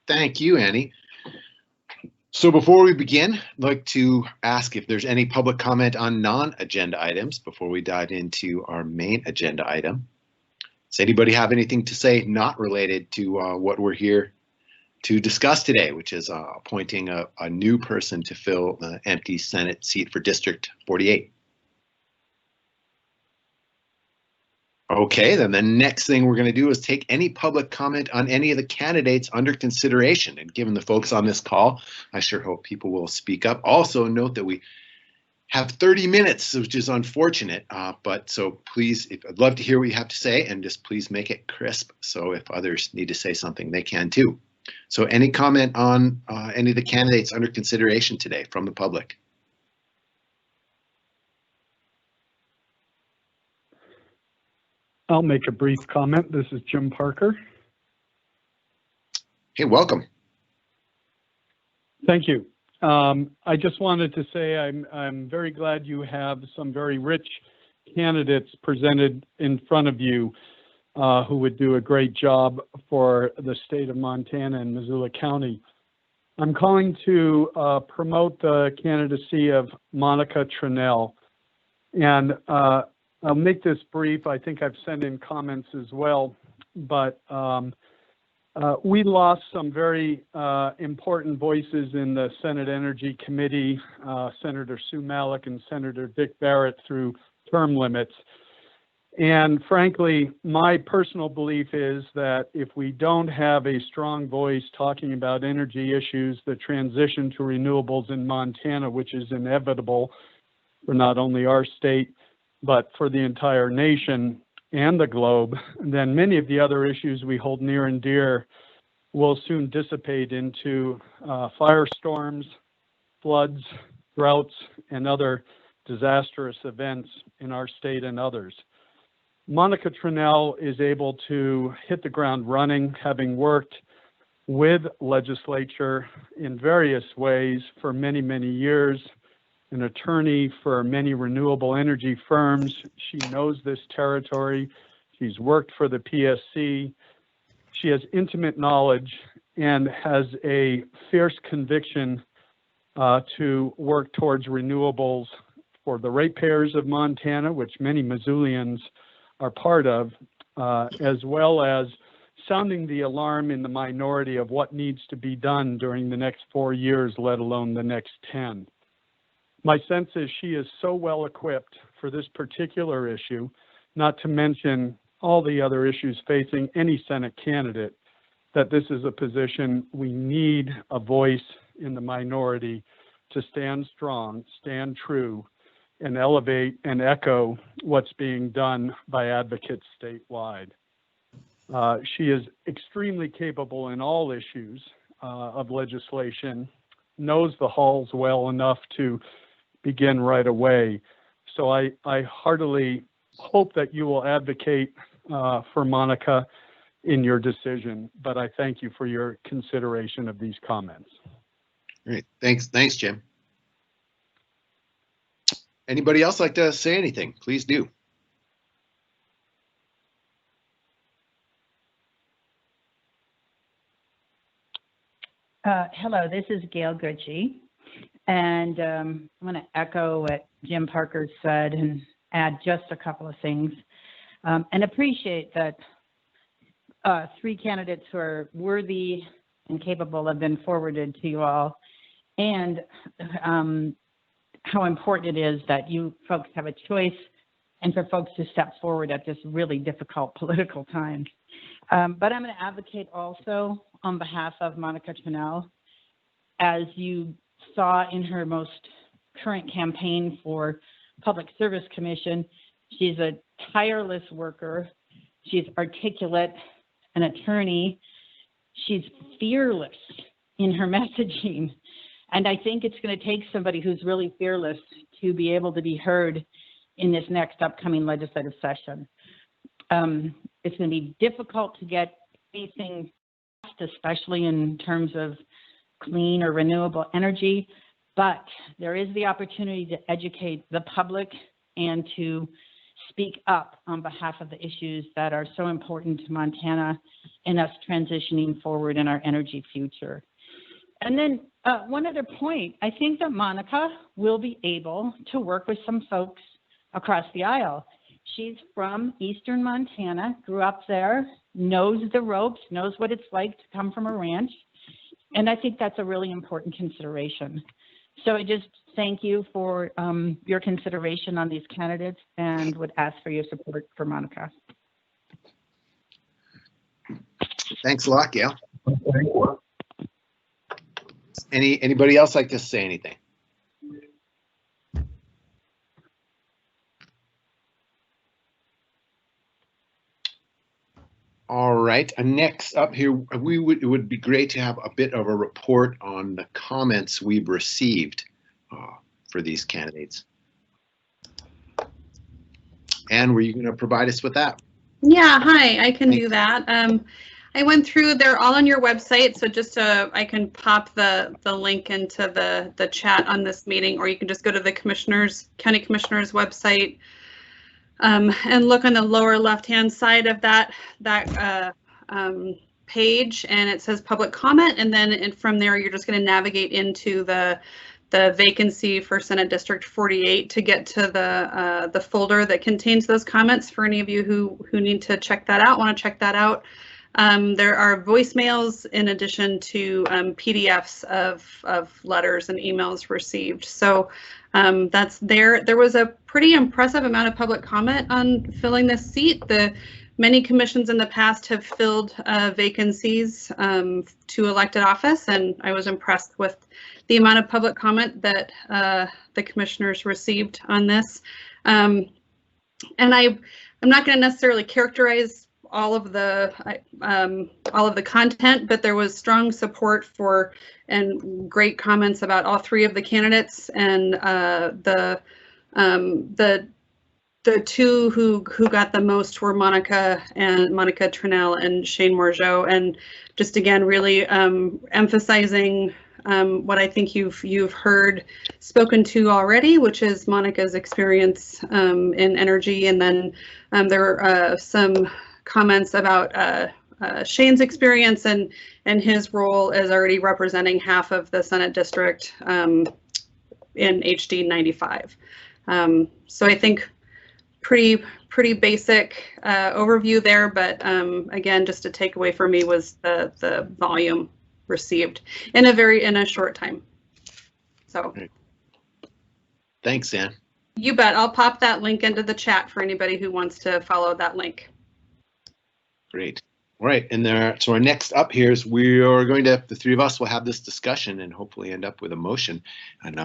Thank you, Annie. So before we begin, I'd like to ask if there's any public comment on non-agenda items before we dive into our main agenda item. Does anybody have anything to say not related to what we're here to discuss today, which is appointing a new person to fill the empty Senate seat for District 48? Okay, then the next thing we're going to do is take any public comment on any of the candidates under consideration. And given the folks on this call, I sure hope people will speak up. Also note that we have 30 minutes, which is unfortunate, but so please, I'd love to hear what you have to say, and just please make it crisp. So if others need to say something, they can too. So any comment on any of the candidates under consideration today from the public? I'll make a brief comment. This is Jim Parker. Hey, welcome. Thank you. I just wanted to say I'm very glad you have some very rich candidates presented in front of you who would do a great job for the state of Montana and Missoula County. I'm calling to promote the candidacy of Monica Tranel. And I'll make this brief. I think I've sent in comments as well, but we lost some very important voices in the Senate Energy Committee, Senator Sue Malek and Senator Dick Barrett, through term limits. And frankly, my personal belief is that if we don't have a strong voice talking about energy issues, the transition to renewables in Montana, which is inevitable for not only our state, but for the entire nation and the globe, then many of the other issues we hold near and dear will soon dissipate into firestorms, floods, droughts, and other disastrous events in our state and others. Monica Tranel is able to hit the ground running, having worked with legislature in various ways for many, many years, an attorney for many renewable energy firms. She knows this territory. She's worked for the PSC. She has intimate knowledge and has a fierce conviction to work towards renewables for the ratepayers of Montana, which many Missoulians are part of, as well as sounding the alarm in the minority of what needs to be done during the next 4 years, let alone the next 10. My sense is she is so well equipped for this particular issue, not to mention all the other issues facing any Senate candidate, that this is a position we need a voice in the minority to stand strong, stand true, and elevate and echo what's being done by advocates statewide. She is extremely capable in all issues of legislation, knows the halls well enough to begin right away. So I heartily hope that you will advocate for Monica in your decision, but I thank you for your consideration of these comments. Great, thanks, Jim. Anybody else like to say anything? Please do. Hello, this is Gail Goodgie. And I'm going to echo what Jim Parker said and add just a couple of things. And appreciate that 3 candidates who are worthy and capable have been forwarded to you all. And how important it is that you folks have a choice and for folks to step forward at this really difficult political time. But I'm going to advocate also on behalf of Monica Tranel. As you saw in her most current campaign for Public Service Commission, she's a tireless worker. She's articulate, an attorney. She's fearless in her messaging. And I think it's going to take somebody who's really fearless to be able to be heard in this next upcoming legislative session. It's going to be difficult to get anything passed, especially in terms of clean or renewable energy, but there is the opportunity to educate the public and to speak up on behalf of the issues that are so important to Montana in us transitioning forward in our energy future. And then one other point, I think that Monica will be able to work with some folks across the aisle. She's from Eastern Montana, grew up there, knows the ropes, knows what it's like to come from a ranch. And I think that's a really important consideration. So I just thank you for your consideration on these candidates and would ask for your support for Monica. Thanks a lot, Gail. Anybody else like to say anything? All right, next up here, it would be great to have a bit of a report on the comments we've received for these candidates. Anne, were you going to provide us with that? Yeah, hi, I can do that. I went through, they're all on your website, so just I can pop the link into the chat on this meeting, or you can just go to the County Commissioner's website and look on the lower left-hand side of that page, and it says public comment, and then from there you're just going to navigate into the vacancy for Senate District 48 to get to the folder that contains those comments for any of you who need to check that out, want to check that out. There are voicemails in addition to PDFs of letters and emails received. So that's there. There was a pretty impressive amount of public comment on filling this seat. Many commissions in the past have filled vacancies to elected office, and I was impressed with the amount of public comment that the commissioners received on this. And I'm not going to necessarily characterize all of the content, but there was strong support for and great comments about all three of the candidates, and the two who got the most were Monica Tranel and Shane Mourgeot, and just again really emphasizing what I think you've heard spoken to already, which is Monica's experience in energy, and then there are some comments about Shane's experience and his role as already representing half of the Senate district in HD 95. So I think pretty basic overview there, but again, just a takeaway for me was the volume received in a short time. So great. Thanks, Anne. You bet. I'll pop that link into the chat for anybody who wants to follow that link. Great. All right, and so our next up here is the three of us will have this discussion and hopefully end up with a motion. And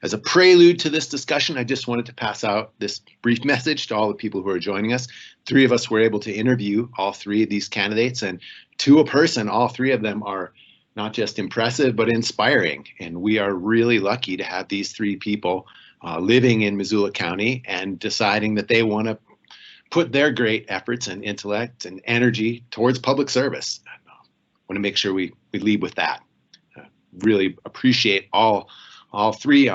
as a prelude to this discussion, I just wanted to pass out this brief message to all the people who are joining us. Three of us were able to interview all three of these candidates, and to a person, all three of them are not just impressive, but inspiring. And we are really lucky to have these three people living in Missoula County and deciding that they want to put their great efforts and intellect and energy towards public service. I want to make sure we lead with that. Really appreciate all three,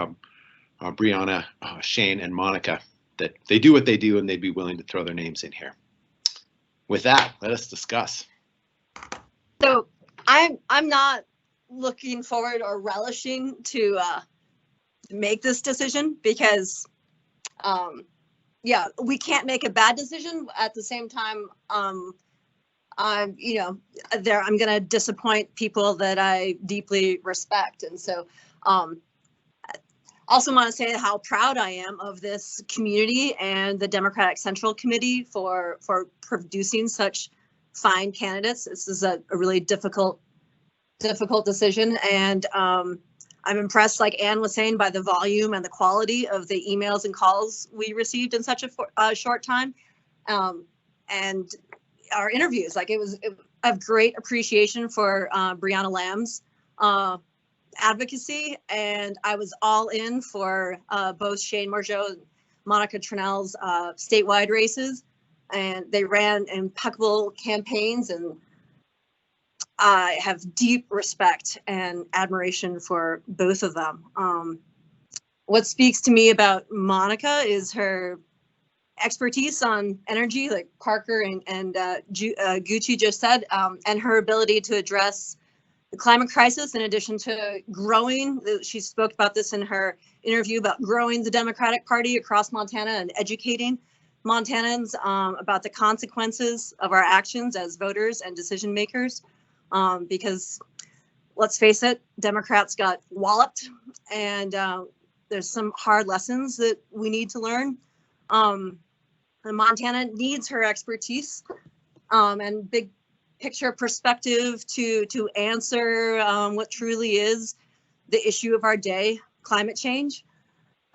Brianna, Shane, and Monica, that they do what they do and they'd be willing to throw their names in here. With that, let us discuss. So I'm not looking forward or relishing to make this decision because yeah, we can't make a bad decision. At the same time, I'm going to disappoint people that I deeply respect. And so also want to say how proud I am of this community and the Democratic Central Committee for producing such fine candidates. This is a really difficult decision, and I'm impressed, like Anne was saying, by the volume and the quality of the emails and calls we received in such a short time, and our interviews. Like I have great appreciation for Brianna Lamb's advocacy, and I was all in for both Shane Mourgeot and Monica Tranel's statewide races, and they ran impeccable campaigns, and I have deep respect and admiration for both of them. What speaks to me about Monica is her expertise on energy, like Parker and Gucci just said, and her ability to address the climate crisis, in addition to growing, she spoke about this in her interview, about growing the Democratic Party across Montana and educating Montanans about the consequences of our actions as voters and decision makers. Because let's face it, Democrats got walloped, and there's some hard lessons that we need to learn. And Montana needs her expertise and big picture perspective to answer what truly is the issue of our day, climate change.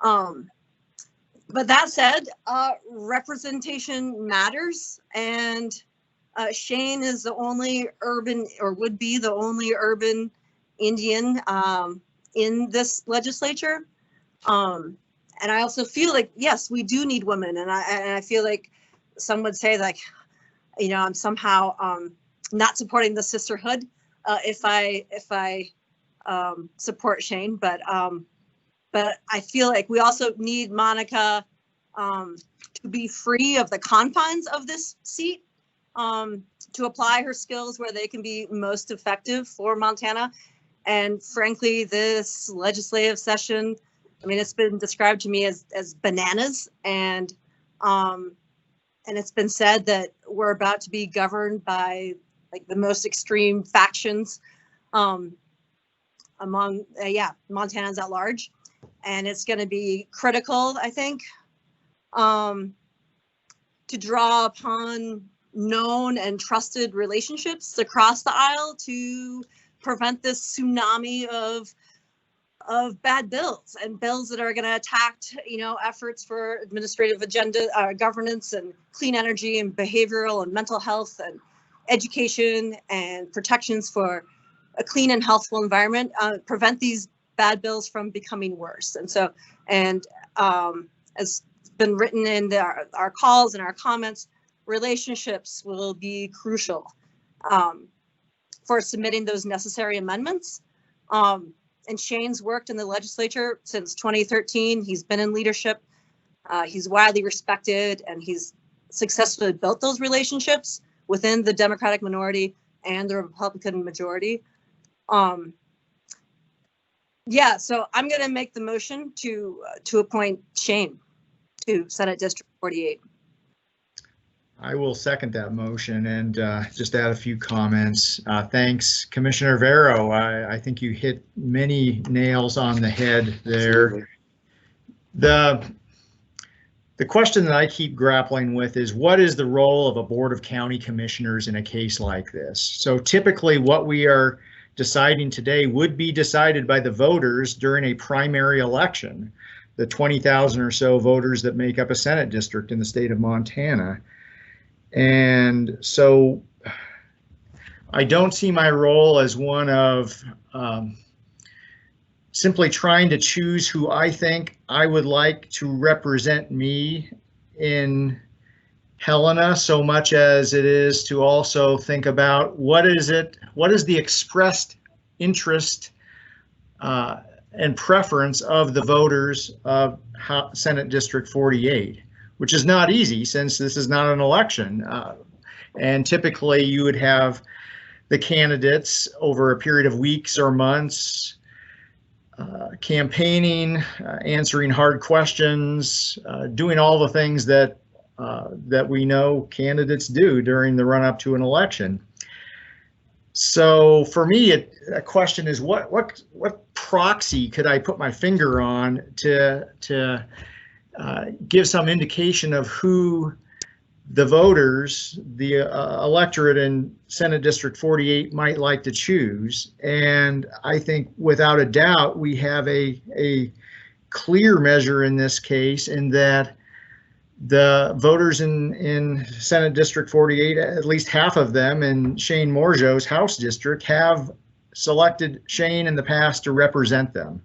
But that said, representation matters, and Shane is the only urban, or would be the only urban Indian in this legislature. And I also feel like, yes, we do need women. And I feel like some would say, like, you know, I'm somehow not supporting the sisterhood if I support Shane. But I feel like we also need Monica to be free of the confines of this seat, to apply her skills where they can be most effective for Montana. And frankly, this legislative session, I mean, it's been described to me as bananas, and it's been said that we're about to be governed by like the most extreme factions among Montanans at large, and it's going to be critical, I think, to draw upon known and trusted relationships across the aisle to prevent this tsunami of bad bills, and bills that are going to attack, you know, efforts for administrative agenda, governance, and clean energy, and behavioral and mental health, and education, and protections for a clean and healthful environment. Prevent these bad bills from becoming worse. And so, as been written in our calls and our comments, relationships will be crucial for submitting those necessary amendments. And Shane's worked in the legislature since 2013. He's been in leadership. He's widely respected, and he's successfully built those relationships within the Democratic minority and the Republican majority. Yeah, so I'm going to make the motion to appoint Shane to Senate District 48. I will second that motion and just add a few comments. Thanks, Commissioner Vero. I think you hit many nails on the head there. Absolutely. The question that I keep grappling with is, what is the role of a board of county commissioners in a case like this? So typically what we are deciding today would be decided by the voters during a primary election, the 20,000 or so voters that make up a Senate district in the state of Montana. And so I don't see my role as one of simply trying to choose who I think I would like to represent me in Helena, so much as it is to also think about what is the expressed interest and preference of the voters of Senate District 48. Which is not easy since this is not an election. And typically you would have the candidates over a period of weeks or months campaigning, answering hard questions, doing all the things that we know candidates do during the run up to an election. So for me, a question is what proxy could I put my finger on to give some indication of who the voters, the electorate in Senate District 48 might like to choose. And I think without a doubt, we have a clear measure in this case, in that the voters in Senate District 48, at least half of them in Shane Morjo's House district, have selected Shane in the past to represent them.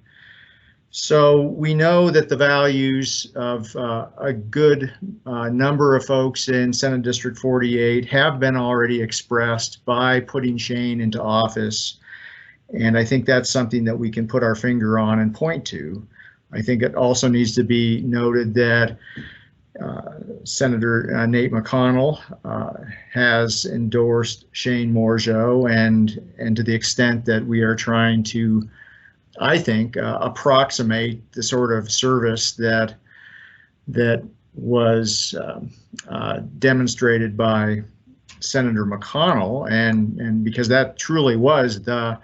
So we know that the values of a good number of folks in Senate District 48 have been already expressed by putting Shane into office. And I think that's something that we can put our finger on and point to. I think it also needs to be noted that Senator Nate McConnell has endorsed Shane Mourgeot, and to the extent that we are trying to, I think, approximate the sort of service that was demonstrated by Senator McConnell, and because that truly was the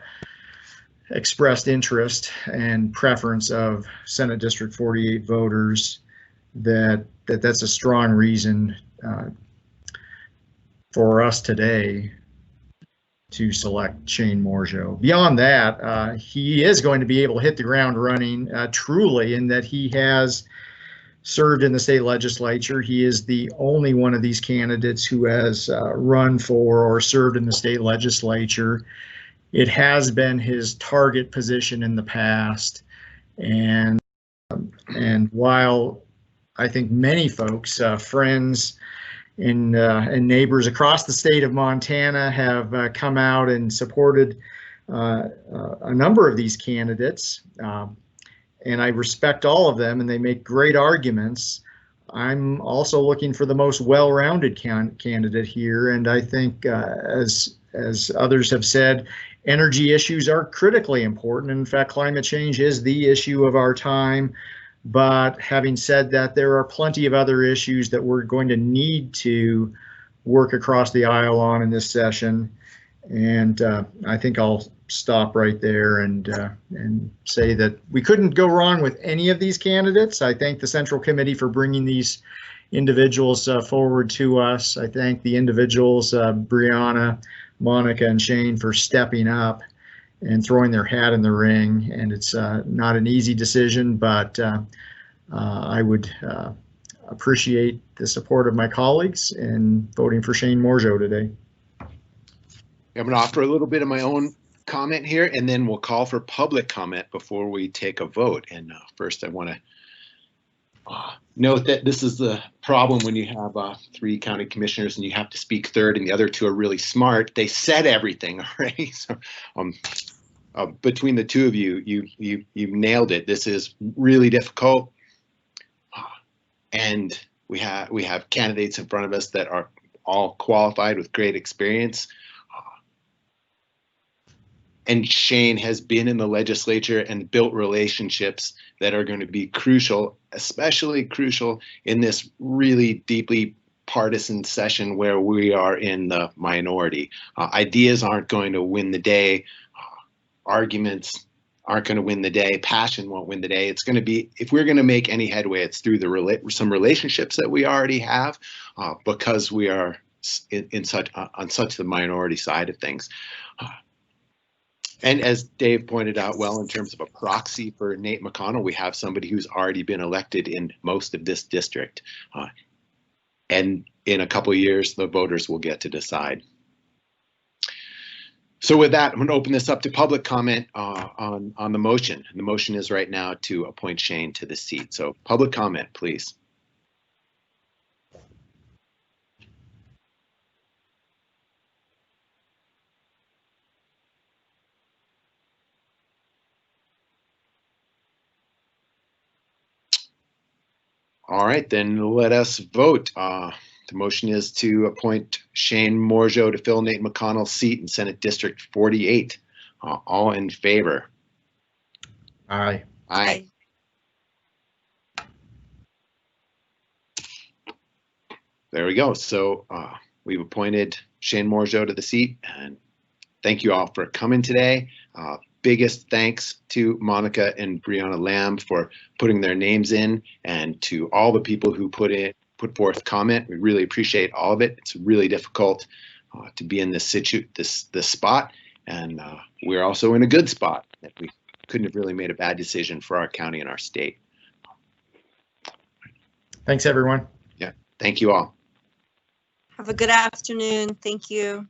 expressed interest and preference of Senate District 48 voters, that's a strong reason for us today to select Shane Mourgeot. Beyond that, he is going to be able to hit the ground running truly, in that he has served in the state legislature. He is the only one of these candidates who has run for or served in the state legislature. It has been his target position in the past, and while I think many folks, friends and neighbors across the state of Montana have come out and supported a number of these candidates, and I respect all of them, and they make great arguments. I'm also looking for the most well-rounded candidate here, and I think, as others have said, energy issues are critically important. In fact, climate change is the issue of our time. But having said that, there are plenty of other issues that we're going to need to work across the aisle on in this session. And I think I'll stop right there and say that we couldn't go wrong with any of these candidates. I thank the Central Committee for bringing these individuals forward to us. I thank the individuals, Brianna, Monica, and Shane, for stepping up and throwing their hat in the ring. And it's not an easy decision, but I would appreciate the support of my colleagues in voting for Shane Mourgeot today. I'm going to offer a little bit of my own comment here, and then we'll call for public comment before we take a vote. And first, I want to note that this is the problem when you have 3 county commissioners and you have to speak third, and the other 2 are really smart. They said everything already. So between the 2 of you, you nailed it. This is really difficult, and we have candidates in front of us that are all qualified with great experience. And Shane has been in the legislature and built relationships that are going to be crucial, especially crucial in this really deeply partisan session where we are in the minority. Ideas aren't going to win the day. Arguments aren't going to win the day. Passion won't win the day. It's going to be, if we're going to make any headway, it's through some relationships that we already have, because we are on such the minority side of things. And as Dave pointed out well, in terms of a proxy for Nate McConnell, we have somebody who's already been elected in most of this district. And in a couple of years, the voters will get to decide. So with that, I'm going to open this up to public comment on the motion. And the motion is right now to appoint Shane to the seat. So public comment, please. All right, then let us vote. The motion is to appoint Shane Mourgeot to fill Nate McConnell's seat in Senate District 48. All in favor? Aye. Aye. There we go. So we've appointed Shane Mourgeot to the seat, and thank you all for coming today. Biggest thanks to Monica and Brianna Lamb for putting their names in, and to all the people who put forth comment. We really appreciate all of it. It's really difficult to be in this spot, and we're also in a good spot that we couldn't have really made a bad decision for our county and our state. Thanks, everyone. Yeah, thank you all. Have a good afternoon. Thank you.